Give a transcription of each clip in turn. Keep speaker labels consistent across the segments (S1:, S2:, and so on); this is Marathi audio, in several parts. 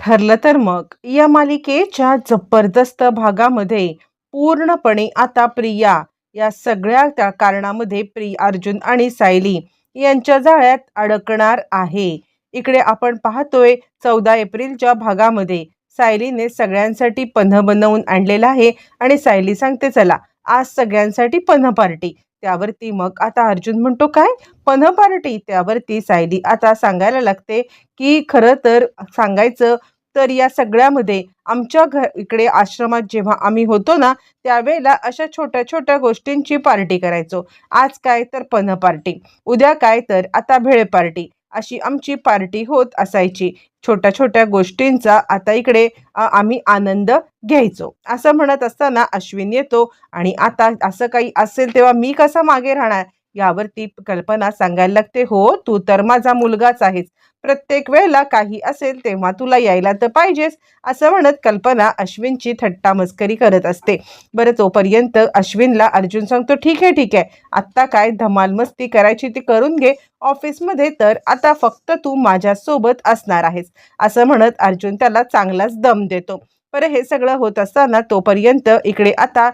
S1: ठरलं तर मग या मालिकेच्या जबरदस्त भागामध्ये पूर्णपणे आता प्रिया या सगळ्या त्या कारणामध्ये अर्जुन आणि सायली यांच्या जाळ्यात अडकणार आहे. इकडे आपण पाहतोय 14 एप्रिलच्या भागामध्ये सायलीने सगळ्यांसाठी पन्ह बनवून आणलेलं आहे आणि सायली सांगते चला आज सगळ्यांसाठी पन्ह पार्टी. त्यावरती मग आता अर्जुन म्हणतो काय पन्ह पार्टी? त्यावरती सायली आता सांगायला लागते की खरं तर सांगायचं तर या सगळ्यामध्ये आमच्या इकडे आश्रमात जेव्हा आम्ही होतो ना त्यावेळेला अशा छोट्या छोट्या गोष्टींची पार्टी करायचो. आज काय तर पन्ह पार्टी, उद्या काय तर आता भेळ पार्टी, अशी आमची पार्टी होत असायची. छोट्या छोट्या गोष्टींचा आता इकडे आम्ही आनंद घ्यायचो. असं म्हणत असताना अश्विन येतो आणि आता असं काही असेल तेव्हा मी कसा मागे राहणार? यावरती कल्पना सांगायला लागते हो तू तर माझा मुलगाच आहेस, प्रत्येक वेळेला काही असेल तेव्हा तुला यायला तर पाहिजेच. असं म्हणत कल्पना अश्विनची थट्टा मस्करी करत असते. बरं तोपर्यंत अश्विनला अर्जुन सांगतो ठीक आहे ठीक आहे, आत्ता काय धमाल मस्ती करायची ती करून घे, ऑफिसमध्ये तर आता फक्त तू माझ्यासोबत असणार आहेस. असं म्हणत अर्जुन त्याला चांगलाच दम देतो. बरं हे सगळं होत असताना तोपर्यंत इकडे आता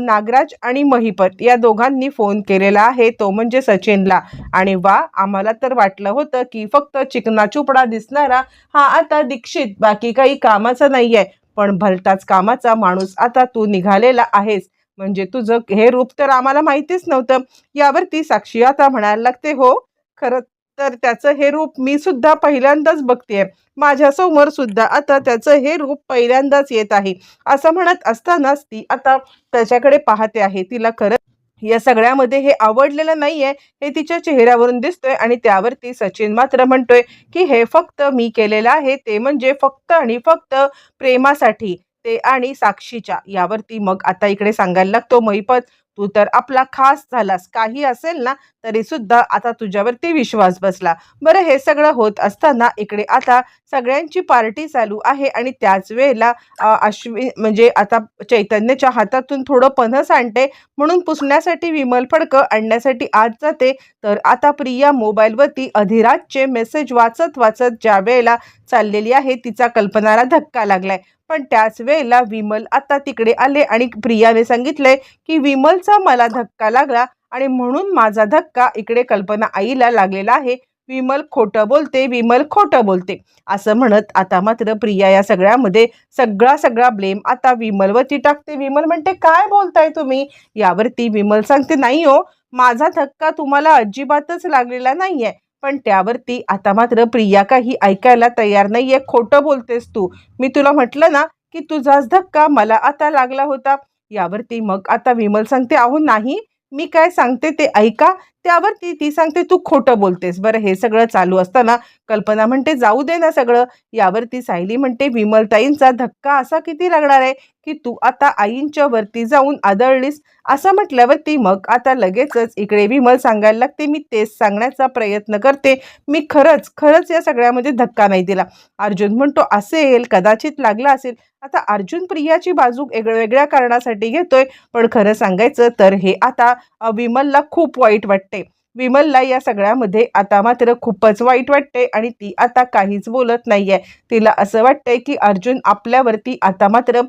S1: नागराज आणि महिपत या दोघांनी फोन केलेला आहे, तो म्हणजे सचिनला. आणि वा आम्हाला तर वाटलं होतं की फक्त चिकना चुपडा दिसणारा हा आता दीक्षित बाकी काही कामाचा नाहीये, पण भलताच कामाचा माणूस आता तू निघालेला आहेस. म्हणजे तुझं हे रूप तर आम्हाला माहितीच नव्हतं. यावरती साक्षी आता म्हणायला लागते हो खरं तर त्याचं हे रूप मी सुद्धा पहिल्यांदाच बघतेय, माझ्यासमोर सुद्धा आता त्याचं हे रूप पहिल्यांदाच येत आहे. असं म्हणत असतानाच ती आता त्याच्याकडे पाहते आहे. तिला खरं या सगळ्यामध्ये हे आवडलेलं नाहीये हे तिच्या चेहऱ्यावरून दिसतोय. आणि त्यावरती सचिन मात्र म्हणतोय की हे फक्त मी केलेलं आहे, ते म्हणजे फक्त आणि फक्त प्रेमासाठी, ते आणि साक्षीच्या. यावरती मग आता इकडे सांगायला लागतो महिपत तू तर आपला खास झालास, काही असेल ना तरी सुद्धा आता तुझ्यावरती विश्वास बसला. बरं हे सगळं होत असताना इकडे आता सगळ्यांची पार्टी चालू आहे आणि त्याच वेळेला अश्विन म्हणजे आता चैतन्यच्या हातातून थोडं पन्ह सांडते म्हणून पुसण्यासाठी विमल फडकं आणण्यासाठी आत जाते. तर आता प्रिया मोबाईलवरती अधिराजचे मेसेज वाचत वाचत ज्या वेळेला चाललेली आहे तिचा कल्पनाला धक्का लागलाय. पण त्याच वेळेला विमल आता तिकडे आले आणि प्रियाने सांगितलंय की विमलचा मला धक्का लागला आणि म्हणून माझा धक्का इकडे कल्पना आईला लागलेला आहे. विमल खोटं बोलते, विमल खोटं बोलते. असं म्हणत आता मात्र प्रिया या सगळ्यामध्ये सगळा ब्लेम आता विमलवरती टाकते. विमल म्हणते काय बोलताय तुम्ही? यावरती विमल सांगते नाही हो, माझा धक्का तुम्हाला अजिबातच लागलेला नाहीये. पण त्यावरती आता मात्र प्रिया काही ऐकायला तयार नाहीये. खोटं बोलतेस तू, मी तुला म्हटलं ना की तुझाच धक्का मला आता लागला होता. यावरती मग आता विमल सांगते अहो नाही, मी काय सांगते ते ऐका. त्यावरती ती सांगते तू खोटं बोलतेस. बरं हे सगळं चालू असताना कल्पना म्हणते जाऊ दे ना सगळं. यावरती सायली म्हणते विमलताईंचा धक्का असा किती लागणार आहे की तू आता आईंच्या वरती जाऊन आदळलीस. असं म्हटल्यावरती मग आता लगेचच इकडे विमल सांगायला लागते मी तेच सांगण्याचा प्रयत्न करते, मी खरंच खरंच या सगळ्यामध्ये धक्का नाही दिला. अर्जुन म्हणतो असेल कदाचित लागला असेल. आता अर्जुन प्रियाची बाजू वेगळ्या कारणासाठी घेतोय, पण खरं सांगायचं तर हे आता विमलला खूप वाईट वाटते. विमलला या सगळ्यामध्ये आता मात्र खूपच वाईट वाटते आणि ती आता काहीच बोलत नाहीये. तिला असं वाटतंय की अर्जुन आपल्यावरती आता मात्र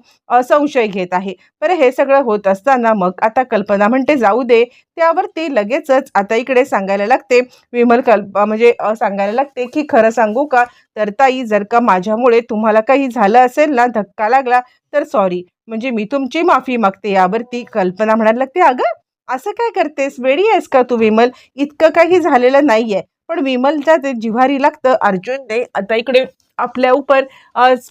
S1: संशय घेत आहे. बरं हे सगळं होत असताना मग आता कल्पना म्हणते जाऊ दे. त्यावरती लगेचच आता इकडे सांगायला लागते विमल म्हणजे सांगायला लागते की खरं सांगू का तर ताई जर का माझ्यामुळे तुम्हाला काही झालं असेल ना, धक्का लागला तर सॉरी, म्हणजे मी तुमची माफी मागते. यावरती कल्पना म्हणायला लागते अगं असं काय करतेस, वेडी आहेस का तू विमल, इतकं काही झालेलं नाहीये. पण विमलच्या ते जिव्हारी लागतं. अर्जुनने आता इकडे आपल्या उपर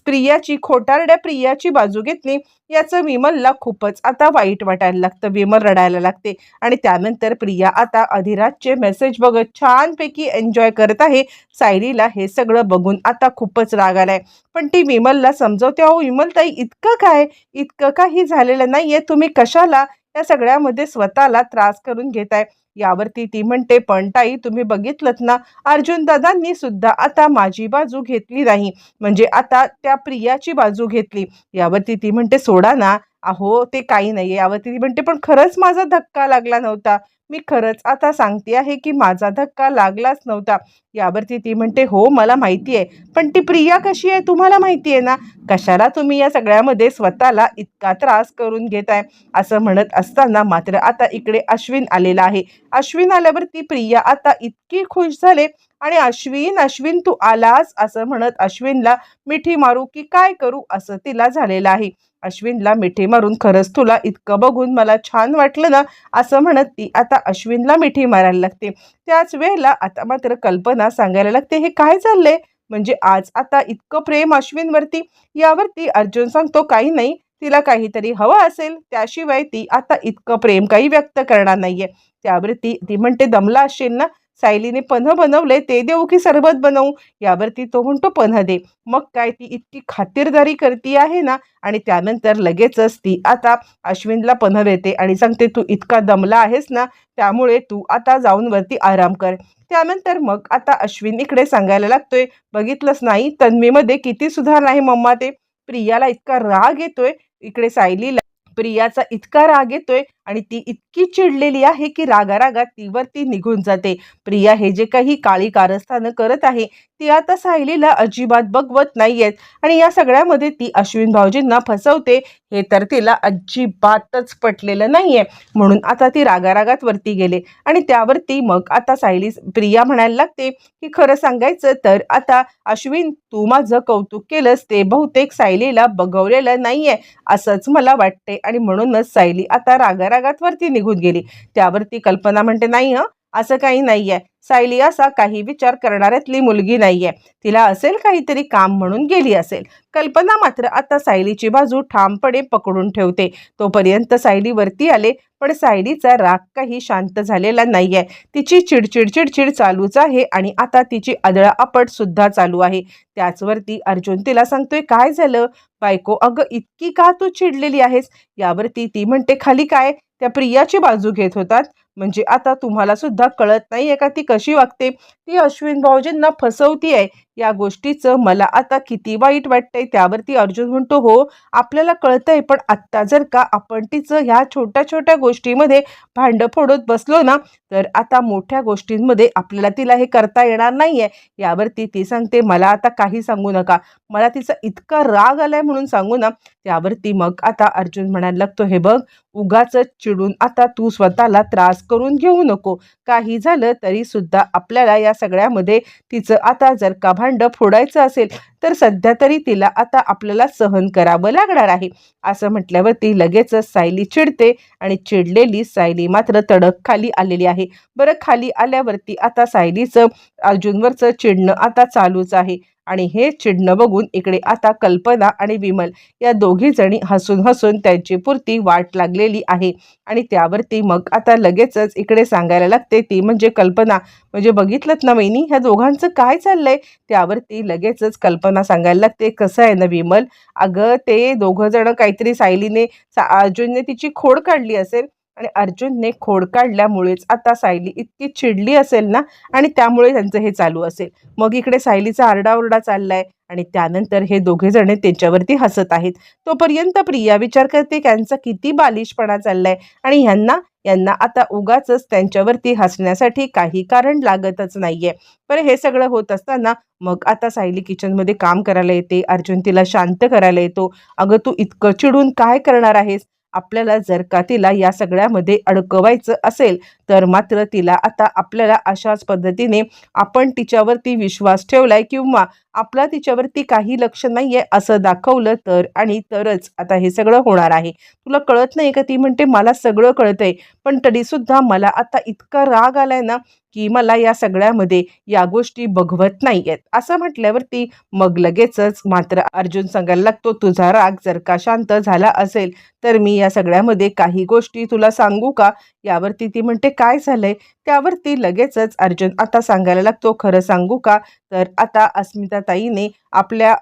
S1: प्रियाची खोटारड्या प्रियाची बाजू घेतली. याचं विमलला खूपच आता वाईट वाटायला लागतं. विमल रडायला लागते आणि त्यानंतर प्रिया आता अधिराजचे मेसेज बघत छानपैकी एन्जॉय करत आहे. सायलीला हे सगळं बघून आता खूपच राग आलाय. पण ती विमलला समजवते अहो विमलताई इतकं काय, इतकं काही झालेलं नाहीये, तुम्ही कशाला या सगळ्यामध्ये स्वतःला त्रास करून घेताय. यावरती ती म्हणते पण ताई तुम्ही बघितलंत ना, अर्जुन दादांनी सुद्धा आता माझी बाजू घेतली नाही, म्हणजे आता त्या प्रियाची बाजू घेतली. यावरती ती म्हणते सोडा ना, अहो ते काही नाही. यावरती ती म्हणते पण खरंच माझा धक्का लागला नव्हता, मी खरंच आता सांगते आहे की माझा धक्का लागलाच नव्हता. यावरती ती म्हणते, हो मला माहिती आहे, पण ती प्रिया कशी आहे तुम्हाला माहिती आहे ना, कशाला तुम्ही या सगळ्यामध्ये स्वतःला इतका त्रास करून घेताय. असं म्हणत असताना मात्र आता इकडे अश्विन आलेला आहे. अश्विन आल्यावरती प्रिया आता इतकी खुश झाले आणि अश्विन अश्विन तू आलास असं म्हणत अश्विनला मिठी मारू की काय करू असं तिला झालेलं आहे. अश्विनला मिठी मारून, खरंच तुला इतकं बघून मला छान वाटलं ना, असं म्हणत ती आता अश्विनला मिठी मारायला लागते. त्याच वेळेला आता मात्र कल्पना सांगायला लागते, हे काय चाललंय, म्हणजे आज आता इतकं प्रेम अश्विनवरती. यावरती अर्जुन सांगतो, काही नाही, तिला काहीतरी हवं असेल, त्याशिवाय ती आता इतकं प्रेम काही व्यक्त करणार नाहीये. त्यावरती ती म्हणते, दमला असशील ना, सायलीने पन्ह बनवले ते देऊ की सरबत बनवू. यावरती तो म्हणतो, पन्ह दे. मग काय, ती इतकी खातिरदारी करती आहे ना. आणि त्यानंतर लगेचच ती आता अश्विनला पन्ह देते आणि सांगते, तू इतका दमला आहेस ना, त्यामुळे तू आता जाऊन वरती आराम कर. त्यानंतर मग आता अश्विन इकडे सांगायला लागतोय, बघितलंच नाही तन्वीमध्ये किती सुधारणा आहे मम्मा. ते प्रियाला इतका राग येतोय, इकडे सायलीला प्रियाचा इतका राग येतोय आणि ती इतकी चिडलेली आहे की रागारागात ती वरती निघून जाते. प्रिया हे जे काही काळी कारस्थानं करत आहे ती आता सायलीला अजिबात बघवत नाहीयेत आणि या सगळ्यामध्ये ती अश्विन भाऊजींना फसवते हे तर तिला अजिबातच पटलेलं नाहीये. म्हणून आता ती रागारागात वरती गेले आणि त्यावरती मग आता सायली प्रिया म्हणायला लागते की खरं सांगायचं तर आता अश्विन तू माझं कौतुक केलंस ते बहुतेक सायलीला बघवलेलं नाहीये असंच मला वाटते आणि म्हणूनच सायली आता रागारागात वरती निघून गेली. त्यावरती कल्पना म्हणते, नाही हं, असं काही नाहीये, सायली असा काही विचार करणाऱ्यातली मुलगी नाहीये, तिला असेल काहीतरी काम म्हणून गेली असेल. कल्पना मात्र आता सायलीची बाजू ठामपणे पकडून ठेवते. तोपर्यंत सायली वरती आले, पण सायलीचा राग काही शांत झालेला नाहीये. तिची चिडचिड चिडचिड चालूच आहे आणि आता तिची आदळआपट सुद्धा चालू आहे. त्याचवरती अर्जुन तिला सांगतोय, काय झालं बायको, अगं इतकी का तू चिडलेली आहेस. यावरती ती म्हणते, खाली काय त्या प्रियाची बाजू घेत होतात, म्हणजे आता तुम्हाला सुद्धा कळत नाहीये का ती कशी वागते, ती अश्विन भाऊजींना फसवतीये. या गोष्टीचं मला आता किती वाईट वाटतंय. त्यावरती अर्जुन म्हणतो, हो आपल्याला कळतंय, पण आत्ता जर का आपण तिचं ह्या छोट्या छोट्या गोष्टीमध्ये भांडं फोडत बसलो ना, तर आता मोठ्या गोष्टींमध्ये आपल्याला तिला हे करता येणार नाहीये. यावरती ती सांगते, मला आता काही सांगू नका, मला तिचा इतका राग आलाय म्हणून सांगू ना. त्यावरती मग आता अर्जुन म्हणायला लागतो, हे बघ, उगाचच चिडून आता तू स्वतःला त्रास करून घेऊ नको. काही झालं तरी सुद्धा आपल्याला या सगळ्यामध्ये तिचं आता जर का भांडं फोडायचं असेल तर सध्या तरी तिला आता आपल्याला सहन करावं लागणार आहे. असं म्हटल्यावरती लगेचच सायली चिडते आणि चिडलेली सायली मात्र तडक खाली आलेली आहे. बरं, खाली आल्यावरती आता सायलीचं अर्जुनवरचं चिडणं आता चालूच आहे आणि हे चिडणं बघून इकडे आता कल्पना आणि विमल या दोघी जणी हसून हसून त्यांची पुरती वाट लागलेली आहे. आणि त्यावरती मग आता लगेचच इकडे सांगायला लागते ती म्हणजे कल्पना, म्हणजे बघितलं ना वहिनी, ह्या दोघांचं काय चाललंय. त्यावरती लगेचच कल्पना सांगायला लागते, कसं आहे ना विमल, अगं ते दोघं जण काहीतरी सायलीने अर्जुनने तिची खोड काढली असेल आणि अर्जुनने खोड काढल्यामुळेच आता सायली इतकी चिडली असेल ना, आणि त्यामुळे त्यांचं हे चालू असेल. मग इकडे सायलीचा आरडाओरडा चाललाय आणि त्यानंतर हे दोघे जण त्यांच्यावरती हसत आहेत. तोपर्यंत प्रिया विचार करते, त्यांचा किती बालिशपणा चाललाय आणि ह्यांना यांना आता उगाचच त्यांच्यावरती हसण्यासाठी काही कारण लागतच नाहीये. पण हे सगळं होत असताना मग आता सायली किचनमध्ये काम करायला येते. अर्जुन तिला शांत करायला येतो. अगं तू इतकं चिडून काय करणार आहेस, आपल्याला जर का तिला या सगळ्यामध्ये अडकवायचं असेल तर मात्र तिला आता आपल्याला अशाच पद्धतीने आपण तिच्यावरती विश्वास ठेवलाय किंवा आपला तिच्यावरती काही लक्ष नाहीये असं दाखवलं तर आणि तरच आता हे सगळं होणार आहे. तुला कळत नाही का. ती म्हणते, मला सगळं कळतंय, पण तरीसुद्धा मला आता इतका राग आलाय ना की मला या सगळ्यामध्ये या गोष्टी बघवत नाहीयेत. असं म्हटल्यावरती मग लगेचच मात्र अर्जुन सांगायला लागतो, तुझा राग जर का शांत झाला असेल तर मी या सगळ्यामध्ये काही गोष्टी तुला सांगू का. यावरती ती म्हणते, काय झालंय. त्यावरती लगेचच अर्जुन आता सांगायला लागतो, खरं सांगू का, तर आता अस्मिताताईने आपल्या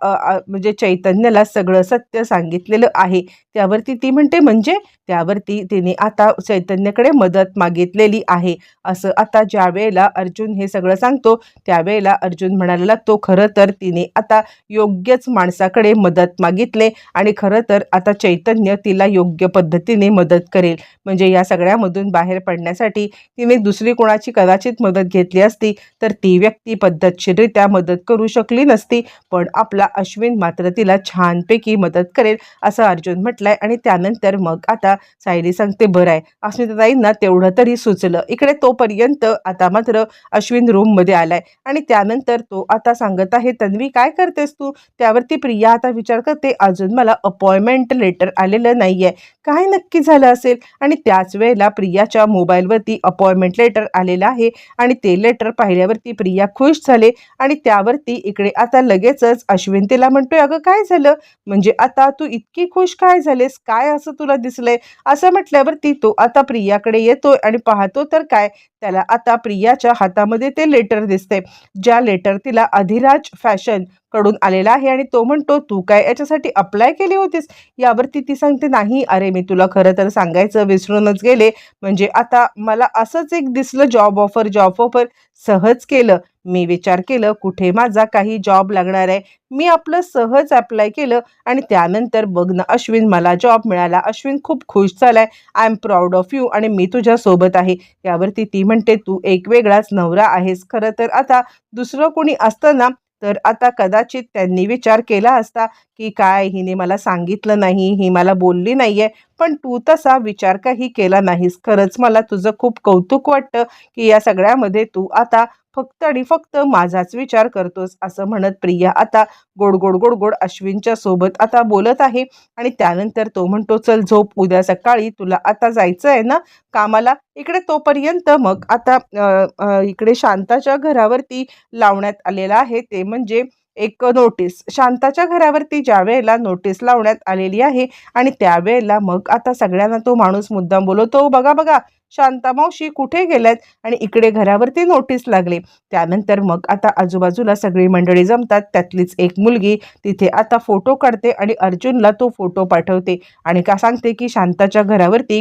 S1: म्हणजे चैतन्याला सगळं सत्य सांगितलेलं आहे. त्यावरती ती म्हणते, म्हणजे? त्यावरती तिने आता चैतन्याकडे मदत मागितलेली आहे. असं आता ज्या वेळेला अर्जुन हे सगळं सांगतो, त्यावेळेला अर्जुन म्हणायला लागतो, खरं तर तिने आता योग्यच माणसाकडे मदत मागितले आणि खरं तर आता चैतन्य तिला योग्य पद्धतीने मदत करेल. म्हणजे या सगळ्यामधून बाहेर पडण्यासाठी तिने दुसरी कोणाची कदाचित मदत घेतली असती तर ती व्यक्ती पद्धतशीररित्या मदत करू शकली नसती. पण आपला अश्विन मात्र तिला छानपैकी मदत करेल असं अर्जुन म्हटलंय. आणि त्यानंतर मग आता सायली सांगते, बरं आहे, अस्मिताताईंना तेवढं तरी सुचलं. इकडे तोपर्यंत आता मात्र अश्विन रूममध्ये आलाय आणि त्यानंतर तो आता सांगत आहे, तन्वी काय करतेस तू? त्यावरती प्रिया आता विचार करते, अजून मला अपॉइंटमेंट लेटर आलेलं नाहीये, काय नक्की झालं असेल? आणि त्याच वेळेला प्रियाच्या मोबाईलवरती अपॉइंटमेंट लेटर आलेलं आहे आणि ते लेटर पाहिल्यावरती प्रिया खुश झाले. आणि त्यावरती इकडे आता लगेचच अश्विन तिला म्हणतोय, अगं काय झालं? म्हणजे आता तू इतकी खुश काय झालेस? काय असं तुला दिसलंय? असं म्हटल्यावरती तो आता प्रियाकडे येतोय आणि पाहतो तर काय, त्याला आता प्रियाच्या हातामध्ये ते लेटर दिसते, ज्या लेटर तिला अधिराज फॅशन कडून आलेला आहे. आणि तो म्हणतो, तू काय याच्यासाठी अप्लाय केली होतीस? यावरती ती सांगते, नाही, अरे मी तुला खरं तर सांगायचं विसरूनच गेले. म्हणजे आता मला असंच एक दिसलं, जॉब ऑफर सहज केलं. मी विचार केलं कुठे माझा काही जॉब लागणार आहे, मी आपलं सहज अप्लाय केलं आणि त्यानंतर बघ ना अश्विन, मला जॉब मिळाला. अश्विन खूप खुश झालाय. I am proud of you आणि मी तुझ्या सोबत आहे. यावरती ती म्हणते, तू एक वेगळाच नवरा आहेस. खरं तर आता दुसरं कोणी असतं ना तर आता कदाचित त्यांनी विचार केला असता की काय, हिने मला सांगितलं नाही, ही मला बोलली नाहीये. पण तू तसा विचार काही केला नाहीस. खरंच मला तुझं खूप कौतुक वाटतं की या सगळ्यामध्ये तू आता फक्त आणि फक्त माझाच विचार करतोस. असं म्हणत प्रिया आता गोड गोड गोड गोड अश्विनच्या सोबत आता बोलत आहे. आणि त्यानंतर तो म्हणतो, चल झोप, उद्या सकाळी तुला आता जायचं आहे ना कामाला. इकडे तोपर्यंत मग आता इकडे शांताच्या घरावरती लावण्यात आलेला आहे, ते म्हणजे एक नोटीस. शांताच्या घरावरती ज्या वेळेला नोटीस लावण्यात आलेली आहे आणि त्यावेळेला मग आता सगळ्यांना तो माणूस मुद्दाम बोलवतो, बघा बघा शांता मावशी कुठे गेल्यात? आणि इकडे घरावरती नोटीस लागले. त्यानंतर मग आता आजूबाजूला सगळी मंडळी जमतात. त्यातलीच एक मुलगी तिथे आता फोटो काढते आणि अर्जुनला तो फोटो पाठवते आणि का सांगते की शांताच्या घरावरती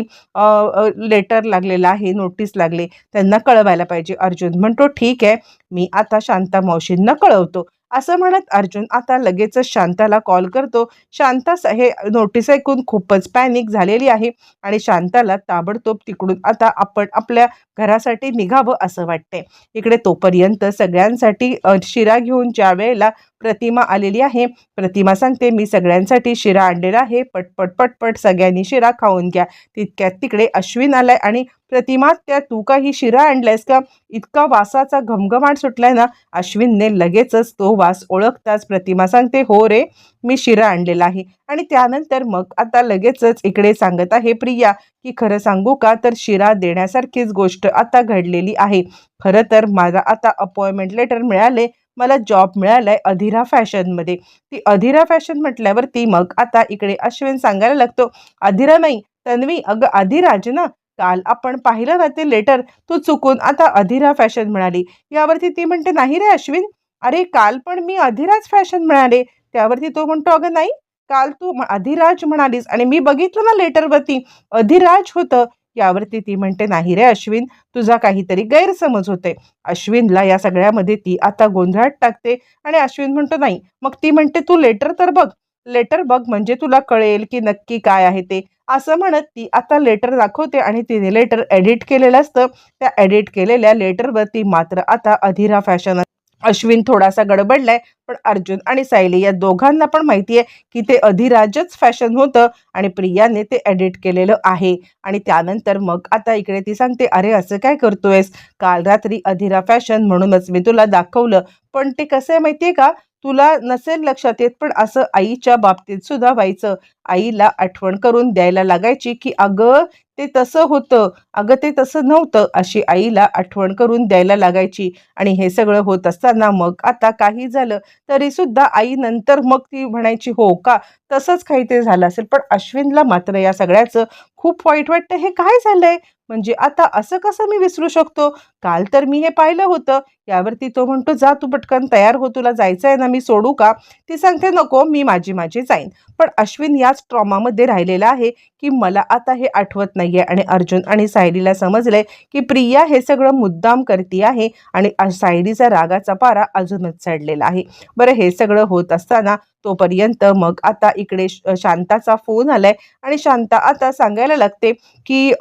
S1: लेटर लागलेला आहे, नोटीस लागले, त्यांना कळवायला पाहिजे. अर्जुन म्हणतो, ठीक आहे, मी आता शांता मावशींना कळवतो. असं म्हणत अर्जुन आता लगेचच शांताला कॉल करतो. शांता हे नोटीस ऐकून खूपच पॅनिक झालेली आहे आणि शांताला ताबडतोब तिकडून आता आपण आपल्या घरासाठी निघावं असं वाटतंय. इकडे तोपर्यंत सगळ्यांसाठी शिरा घेऊन ज्या वेळेला प्रतिमा आलेली आहे, प्रतिमा सांगते, मी सगळ्यांसाठी शिरा आणलेला आहे, पटपट पटपट सगळ्यांनी शिरा खाऊन घ्या. तितक्यात तिकडे अश्विन आलाय आणि प्रतिमा, त्या तू काही शिरा आणलायस का? इतका वासाचा घमघमाट सुटलाय ना. अश्विनने लगेचच तो वास ओळखताच प्रतिमा सांगते, हो रे, मी शिरा आणलेला आहे. आणि त्यानंतर मग आता लगेचच इकडे सांगत आहे प्रिया की खरं सांगू का, तर शिरा देण्यासारखीच गोष्ट आता घडलेली आहे. खरं तर मला आता अपॉइंटमेंट लेटर मिळाले, मला जॉब मिळालाय अधिरा फॅशनमध्ये. ती अधिरा फॅशन म्हटल्यावरती मग आता इकडे अश्विन सांगायला लागतो, अधिरा नाही तन्वी, अगं अधिराज ना, काल आपण पाहिलं ना ते लेटर, तू चुकून आता अधिरा फॅशन म्हणाली. यावरती ती म्हणते, नाही रे अश्विन, अरे काल पण मी अधिराज फॅशन म्हणाले. त्यावरती तो म्हणतो, अगं नाही, काल तू अधिराज म्हणालीस आणि मी बघितलं ना लेटरवरती अधिराज होतं. यावरती ती म्हणते, नाही रे अश्विन, तुझा काहीतरी गैरसमज होतोय. अश्विनला या सगळ्यामध्ये ती आता गोंधळात टाकते आणि अश्विन म्हणतो, नाही. मग ती म्हणते, तू लेटर तर बघ, लेटर बघ, म्हणजे तुला कळेल की नक्की काय आहे ते. असं म्हणत ती आता लेटर दाखवते आणि तिने लेटर एडिट केलेलं असतं. त्या एडिट केलेल्या लेटरवरती मात्र आता अधिरा फॅशन. अश्विन थोडासा गडबडलाय, पण अर्जुन आणि सायली या दोघांना पण माहिती आहे की ते अधिराजच फॅशन होतं आणि प्रियाने ते एडिट केलेलं आहे. आणि त्यानंतर मग आता इकडे ती सांगते, अरे असं काय करतोयस? काल रात्री अधिरा फॅशन म्हणूनच मी तुला दाखवलं, पण ते कसं आहे माहितीये का, तुला नसेल लक्षात येत, पण असं आईच्या बाबतीत सुद्धा व्हायचं. आईला आठवण करून द्यायला लागायची की अगं ते तसं होतं, अगं ते तसं नव्हतं, अशी आईला आठवण करून द्यायला लागायची. आणि हे सगळं होत असताना मग आता काही झालं तरी सुद्धा आई नंतर मग ती म्हणायची, हो का, तसंच काहीतरी झालं असेल. पण अश्विनला मात्र या सगळ्याचं खूप वाईट वाटतं. हे काय झालंय? म्हणजे आता असं कसं मी विसरू शकतो? काल तर मी हे पाहिलं होतं. यावरती तो म्हणतो, "जा तू पटकन तयार हो, तुला जायचं आहे ना, मी सोडू का?" ती सांगते, "नको, मी माझी जाईन." पण अश्विन याच ट्रॉमामध्ये राहिलेला आहे, की मला आता हे आठवत नाहीये आणि अर्जुन आणि सायलीला समजलंय, की प्रिया हे सगळं मुद्दाम करती आहे आणि सायलीचा रागाचा पारा अजूनच चढलेला आहे. बरं हे सगळं होत असताना तोपर्यंत मग आता इकडे शांताचा फोन आलाय आणि शांता आता सांगायला लागते, की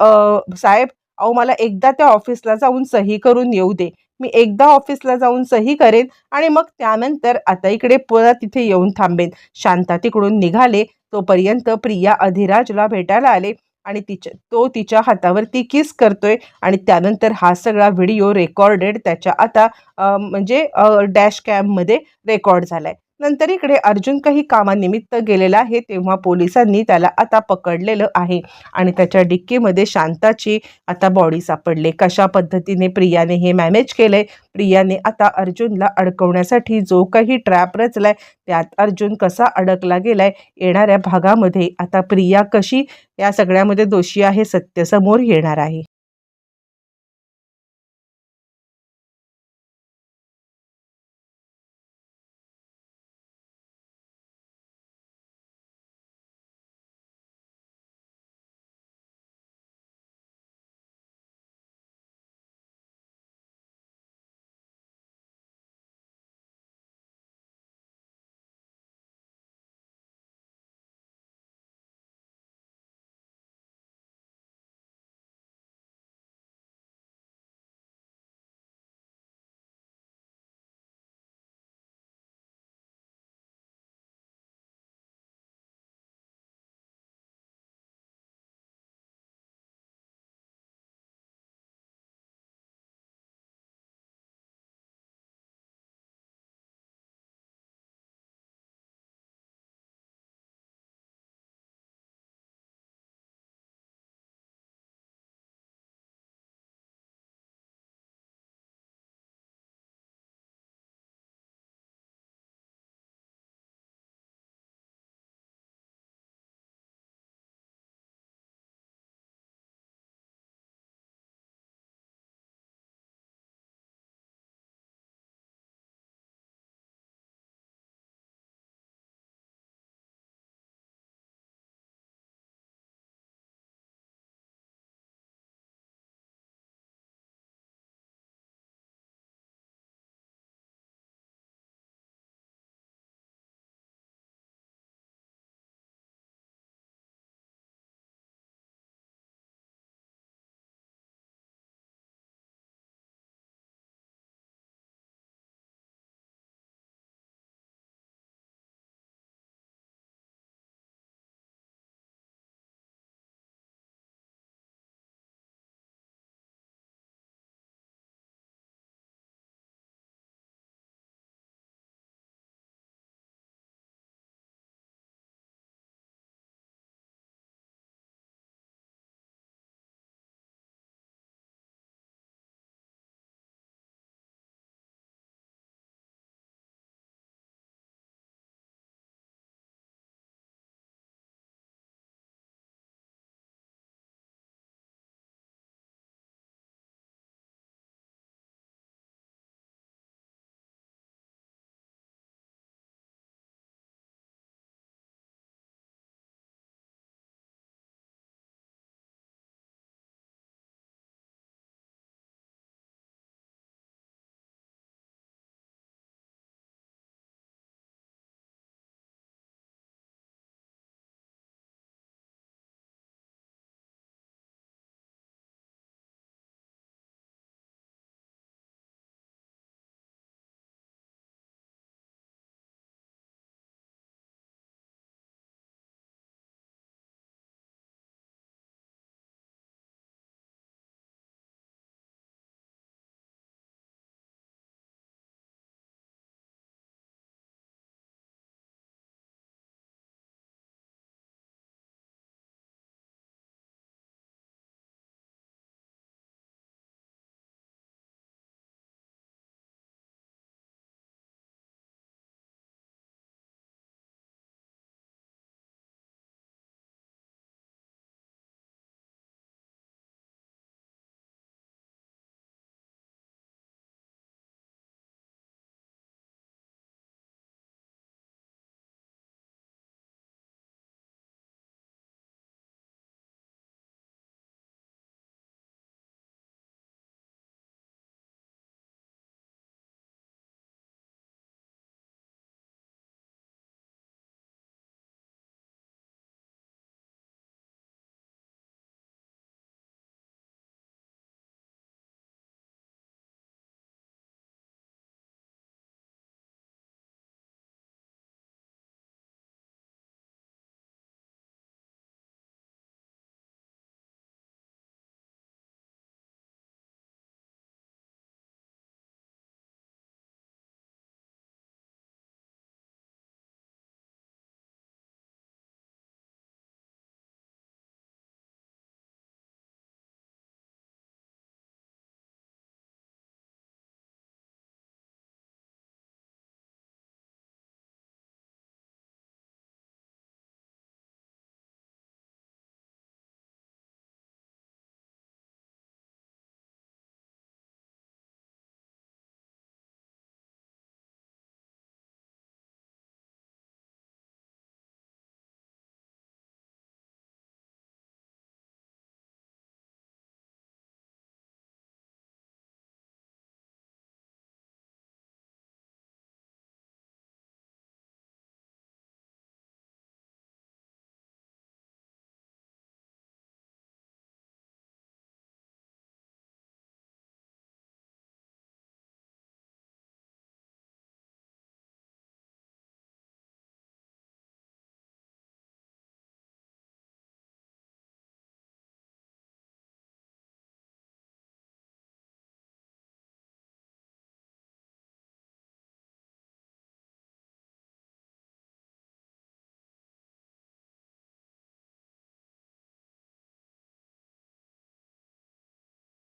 S1: "साहेब, अहो मला एकदा त्या ऑफिसला जाऊन सही करून येऊ दे. मी एकदा ऑफिसला जाऊन सही करेन आणि मग त्यानंतर आता इकडे परत तिथे येऊन थांबेन." शांता तिकडून निघाले. तोपर्यंत प्रिया अधिराजला भेटायला आले आणि तो तिच्या हातावरती किस करतोय आणि त्यानंतर हा सगळा व्हिडिओ रेकॉर्डेड त्याच्या आता म्हणजे डॅश कॅममध्ये रेकॉर्ड झालाय. नंतर इकडे अर्जुन काही कामानिमित्त गेलेला आहे, तेव्हा पोलिसांनी त्याला आता पकडलेलं आहे आणि त्याच्या डिक्कीमध्ये शांताची आता बॉडी सापडली. कशा पद्धतीने प्रियाने हे मॅनेज केलंय, प्रियाने आता अर्जुनला अडकवण्यासाठी जो काही ट्रॅप रचलाय, त्यात अर्जुन कसा अडकला गेलाय, येणाऱ्या भागामध्ये आता प्रिया कशी या सगळ्यामध्ये दोषी आहे, सत्य समोर येणार आहे.